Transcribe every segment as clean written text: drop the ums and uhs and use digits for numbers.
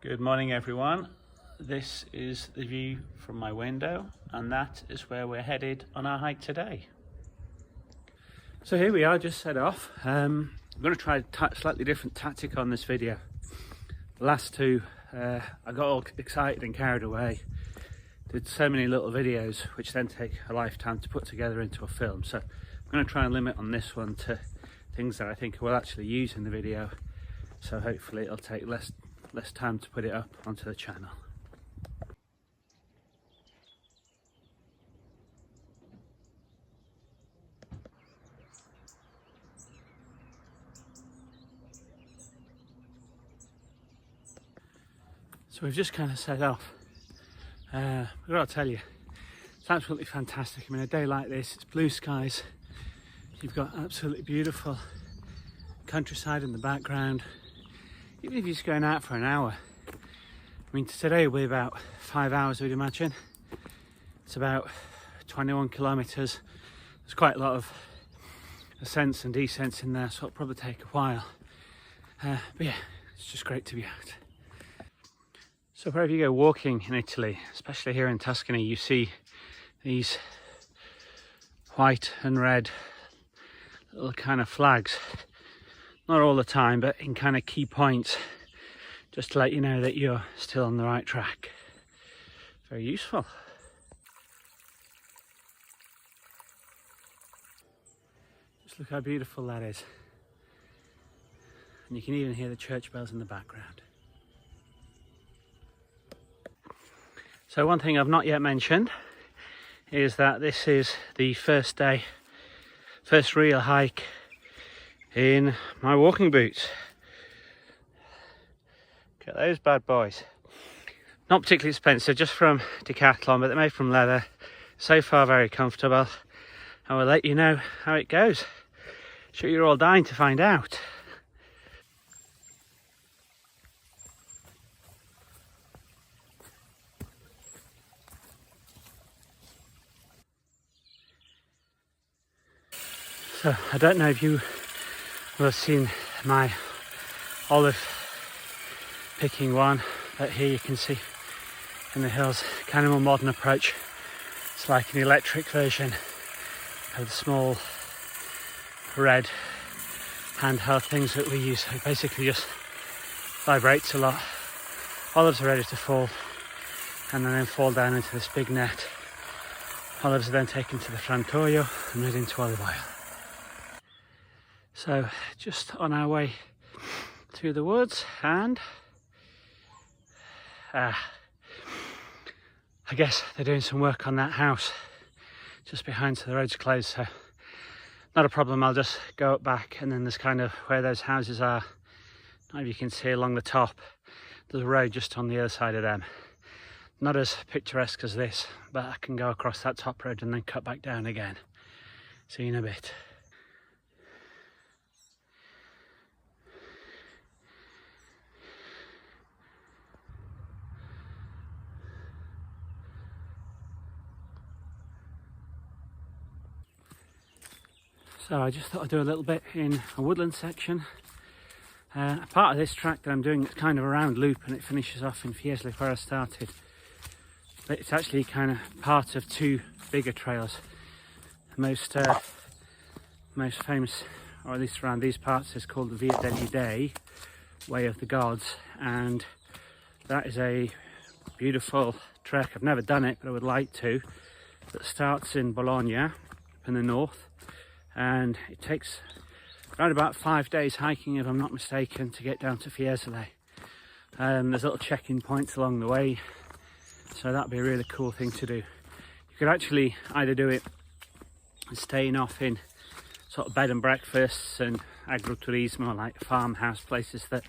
Good morning everyone. This is the view from my window and that is where we're headed on our hike today. So here we are, just set off. I'm going to try a slightly different tactic on this video. The last two I got all excited and carried away, did so many little videos which then take a lifetime to put together into a film. So I'm going to try and limit on this one to things that I think I will actually use in the video, so hopefully it'll take less time to put it up onto the channel. So we've just kind of set off. I've got to tell you, it's absolutely fantastic. I mean, a day like this, it's blue skies, you've got absolutely beautiful countryside in the background. Even if you're just going out for an hour, I mean today will be about 5 hours, I would imagine. It's about 21 kilometres. There's quite a lot of ascents and descents in there, so it'll probably take a while. But yeah, it's just great to be out. So wherever you go walking in Italy, especially here in Tuscany, you see these white and red little kind of flags. Not all the time, but in kind of key points, just to let you know that you're still on the right track. Very useful. Just look how beautiful that is. And you can even hear the church bells in the background. So one thing I've not yet mentioned is that this is the first real hike in my walking boots. Look at those bad boys. Not particularly expensive, just from Decathlon, but they're made from leather. So far very comfortable. I will let you know how it goes. Sure, you're all dying to find out. So I don't know if you will have seen my olive picking one, but here you can see in the hills kind of a modern approach. It's like an electric version of the small red handheld things that we use. It basically just vibrates a lot. Olives are ready to fall and then fall down into this big net. Olives are then taken to the frantoio and made into olive oil. So just on our way through the woods, and I guess they're doing some work on that house just behind, so the road's closed, so not a problem. I'll just go up back, and then there's kind of where those houses are. I don't know if you can see along the top, there's a road just on the other side of them. Not as picturesque as this, but I can go across that top road and then cut back down again. See you in a bit. So I just thought I'd do a little bit in a woodland section. A part of this track that I'm doing, it's kind of a round loop and it finishes off in Fiesole where I started. But it's actually kind of part of two bigger trails. The most famous, or at least around these parts, is called the Via degli Dei, Way of the Gods. And that is a beautiful trek. I've never done it, but I would like to. That starts in Bologna, up in the north. And it takes around about 5 days hiking, if I'm not mistaken, to get down to Fiesole. There's little check-in points along the way, so that'd be a really cool thing to do. You could actually either do it staying off in sort of bed and breakfasts and agriturismo, like farmhouse places that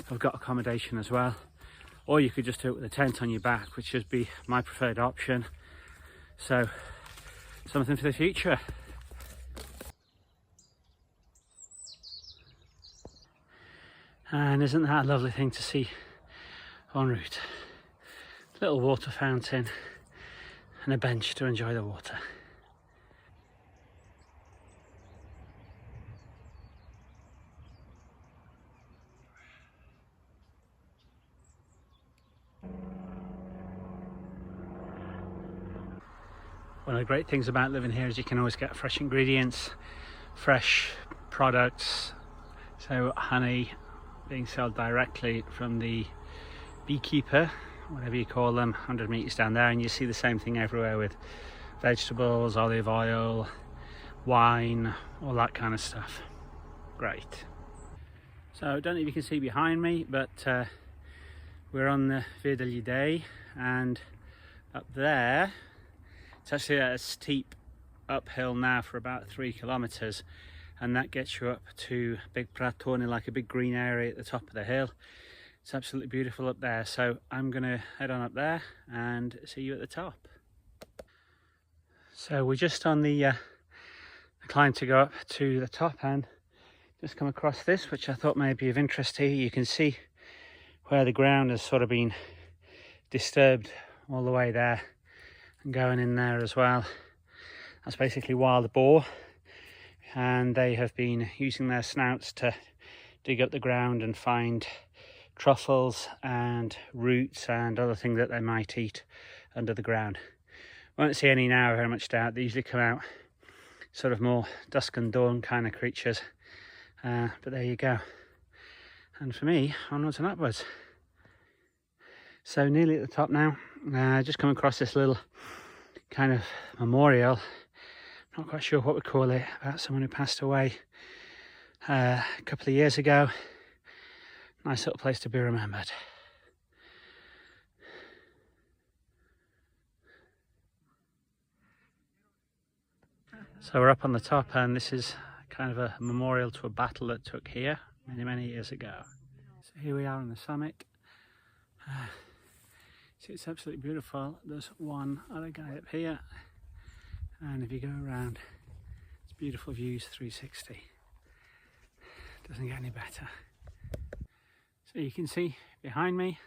have got accommodation as well, or you could just do it with a tent on your back, which would be my preferred option. So something for the future. And isn't that a lovely thing to see en route? Little water fountain and a bench to enjoy the water. One of the great things about living here is you can always get fresh ingredients, fresh products. So honey being sold directly from the beekeeper, whatever you call them, 100 meters down there, and you see the same thing everywhere with vegetables, olive oil, wine, all that kind of stuff. Great. So I don't know if you can see behind me, but we're on the Fiesole Day, and up there it's actually a steep uphill now for about 3 kilometers, and that gets you up to big pratone, like a big green area at the top of the hill. It's absolutely beautiful up there, so I'm gonna head on up there and see you at the top. So we're just on the climb to go up to the top, and just come across this, which I thought may be of interest to you. You can see where the ground has sort of been disturbed all the way there and going in there as well. That's basically wild boar, and they have been using their snouts to dig up the ground and find truffles and roots and other things that they might eat under the ground. Won't see any now, very much doubt. They usually come out sort of more dusk and dawn kind of creatures, but there you go. And for me, onwards and upwards. So nearly at the top now. Just come across this little kind of memorial, not quite sure what we call it, about someone who passed away a couple of years ago. Nice little place to be remembered. So we're up on the top, and this is kind of a memorial to a battle that took here many years ago. So here we are on the summit. See, it's absolutely beautiful. There's one other guy up here, and if you go around, it's beautiful views 360. Doesn't get any better. So you can see behind me,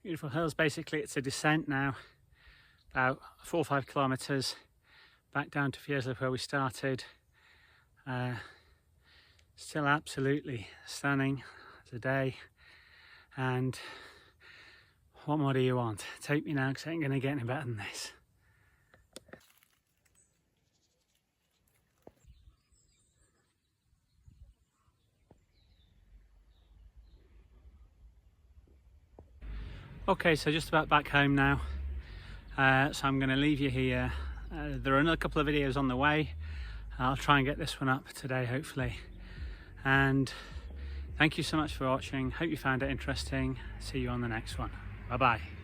beautiful hills. Basically it's a descent now, about 4 or 5 kilometers back down to Fiesole where we started. Still absolutely stunning as a day, and what more do you want? Take me now, because I ain't gonna get any better than this. Okay, so just about back home now. So I'm going to leave you here. There are another couple of videos on the way. I'll try and get this one up today, hopefully. And thank you so much for watching. Hope you found it interesting. See you on the next one. Bye bye.